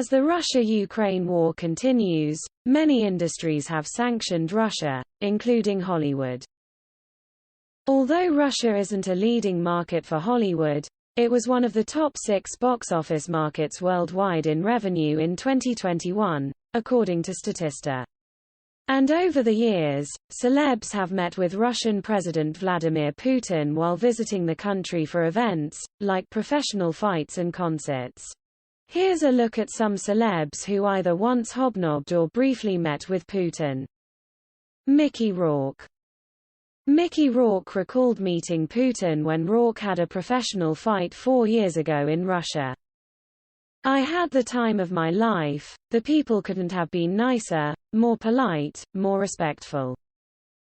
As the Russia-Ukraine war continues, many industries have sanctioned Russia, including Hollywood. Although Russia isn't a leading market for Hollywood, it was one of the top 6 box office markets worldwide in revenue in 2021, according to Statista. And over the years, celebs have met with Russian President Vladimir Putin while visiting the country for events, like professional fights and concerts. Here's a look at some celebs who either once hobnobbed or briefly met with Putin. Mickey Rourke. Mickey Rourke recalled meeting Putin when Rourke had a professional fight 4 years ago in Russia. "I had the time of my life, the people couldn't have been nicer, more polite, more respectful.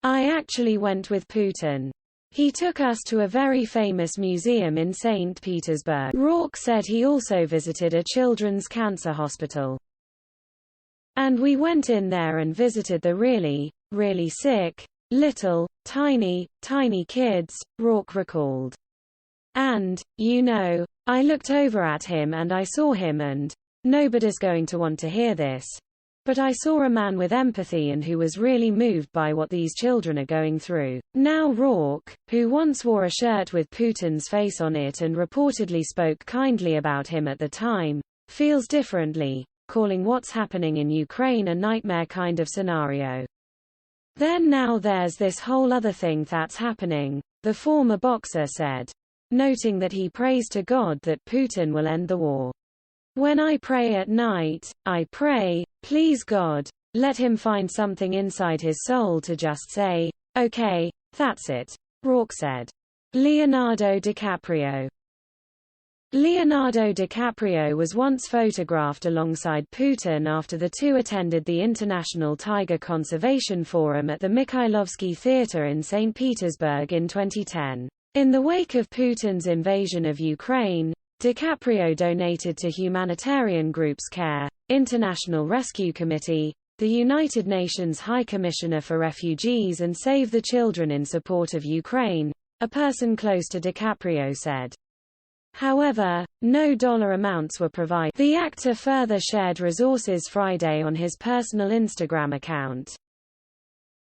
I actually went with Putin. He took us to a very famous museum in St. Petersburg." Rourke said he also visited a children's cancer hospital. "And we went in there and visited the really, really sick, little, tiny kids," Rourke recalled. "And, you know, I looked over at him and I saw him and, nobody's going to want to hear this, but I saw a man with empathy and who was really moved by what these children are going through." Now Rourke, who once wore a shirt with Putin's face on it and reportedly spoke kindly about him at the time, feels differently, calling what's happening in Ukraine a nightmare kind of scenario. "Then now there's this whole other thing that's happening," the former boxer said, noting that he prays to God that Putin will end the war. "When I pray at night, I pray, please God, let him find something inside his soul to just say, okay, that's it," Rourke said. Leonardo Dicaprio. Leonardo Dicaprio was once photographed alongside Putin after the two attended the International Tiger Conservation Forum at the Mikhailovsky Theater in St. Petersburg in 2010. In the wake of Putin's invasion of Ukraine, Dicaprio donated to humanitarian groups CARE, International Rescue Committee, the United Nations High Commissioner for Refugees and Save the Children in support of Ukraine, a person close to Dicaprio said. However, no dollar amounts were provided. The actor further shared resources Friday on his personal Instagram account.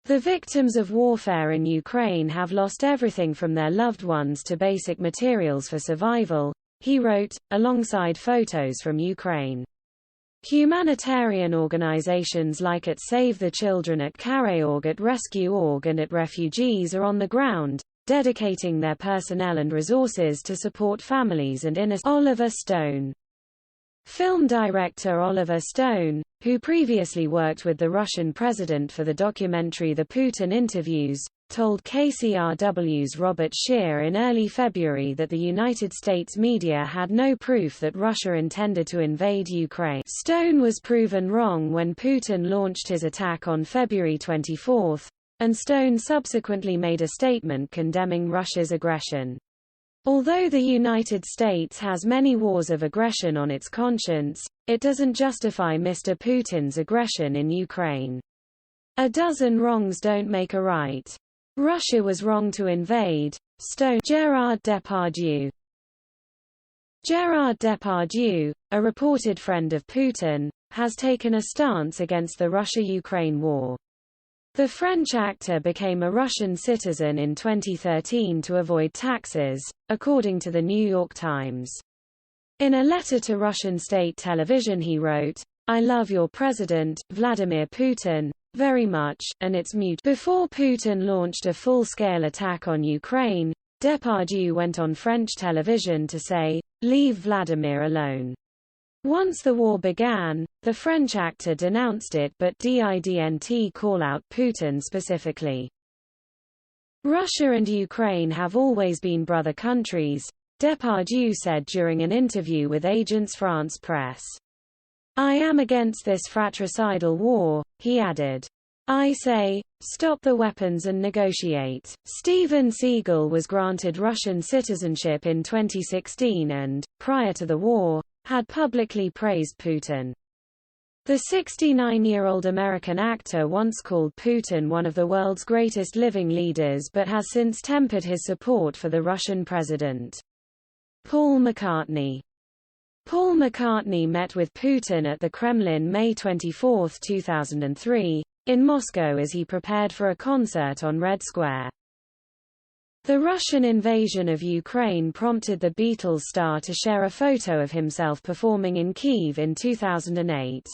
"The victims of warfare in Ukraine have lost everything from their loved ones to basic materials for survival," he wrote, alongside photos from Ukraine. Humanitarian organizations like at Save the Children, at CARE.org, at Rescue.org and at Refugees are on the ground, dedicating their personnel and resources to support families and innocent. Oliver Stone. Film director Oliver Stone, who previously worked with the Russian president for the documentary The Putin Interviews, told KCRW's Robert Scheer in early February that the United States media had no proof that Russia intended to invade Ukraine. Stone was proven wrong when Putin launched his attack on February 24, and Stone subsequently made a statement condemning Russia's aggression. Although the United States has many wars of aggression on its conscience, it doesn't justify Mr. Putin's aggression in Ukraine. A dozen wrongs don't make a right. Russia was wrong to invade. Stone. Gerrard Depardieu. Gerrard Depardieu, a reported friend of Putin, has taken a stance against the Russia-Ukraine war. The French actor became a Russian citizen in 2013 to avoid taxes, according to the New York Times. In a letter to Russian state television he wrote, "I love your president, Vladimir Putin, very much, and it's mutual." Before Putin launched a full-scale attack on Ukraine, Depardieu went on French television to say, "Leave Vladimir alone." Once the war began, the French actor denounced it but didn't call out Putin specifically. Russia and Ukraine have always been brother countries, Depardieu said during an interview with Agence France Presse. "I am against this fratricidal war," he added. "I say, stop the weapons and negotiate." Steven Seagal was granted Russian citizenship in 2016 and, prior to the war, had publicly praised Putin. The 69-year-old American actor once called Putin one of the world's greatest living leaders but has since tempered his support for the Russian president. Paul McCartney. Paul McCartney met with Putin at the Kremlin May 24, 2003, in Moscow as he prepared for a concert on Red Square. The Russian invasion of Ukraine prompted the Beatles star to share a photo of himself performing in Kyiv in 2008.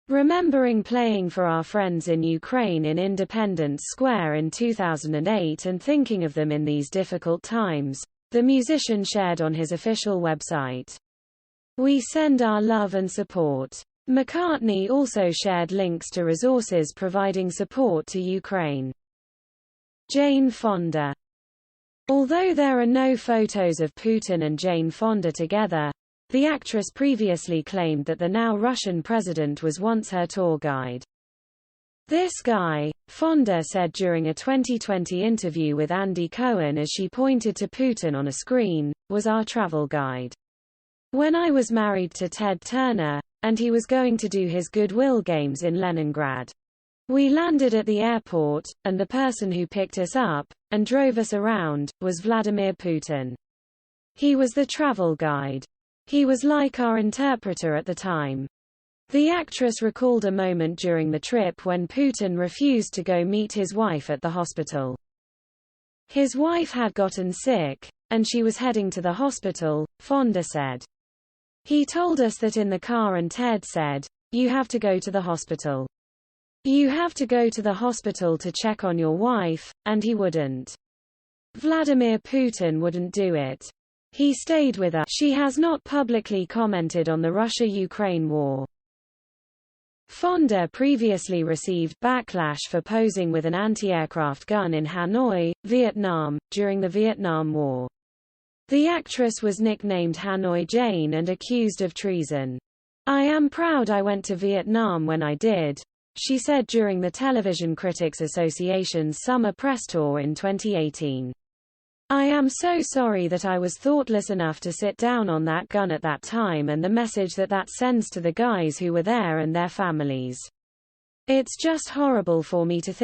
Remembering playing for our friends in Ukraine in Independence Square in 2008 and thinking of them in these difficult times, the musician shared on his official website. "We send our love and support." McCartney also shared links to resources providing support to Ukraine. Jane Fonda. Although there are no photos of Putin and Jane Fonda together, the actress previously claimed that the now Russian president was once her tour guide. "This guy," Fonda said during a 2020 interview with Andy Cohen as she pointed to Putin on a screen, "was our travel guide. When I was married to Ted Turner, and he was going to do his Goodwill Games in Leningrad. We landed at the airport, and the person who picked us up, and drove us around, was Vladimir Putin. He was the travel guide. He was like our interpreter at the time." The actress recalled a moment during the trip when Putin refused to go meet his wife at the hospital. "His wife had gotten sick, and she was heading to the hospital," Fonda said. "He told us that in the car and Ted said, 'You have to go to the hospital. You have to go to the hospital to check on your wife,' and he wouldn't. Vladimir Putin wouldn't do it. He stayed with us." She has not publicly commented on the Russia-Ukraine war. Fonda previously received backlash for posing with an anti-aircraft gun in Hanoi, Vietnam, during the Vietnam War. The actress was nicknamed Hanoi Jane and accused of treason. "I am proud I went to Vietnam when I did," she said during the Television Critics Association's summer press tour in 2018. "I am so sorry that I was thoughtless enough to sit down on that gun at that time and the message that that sends to the guys who were there and their families. It's just horrible for me to think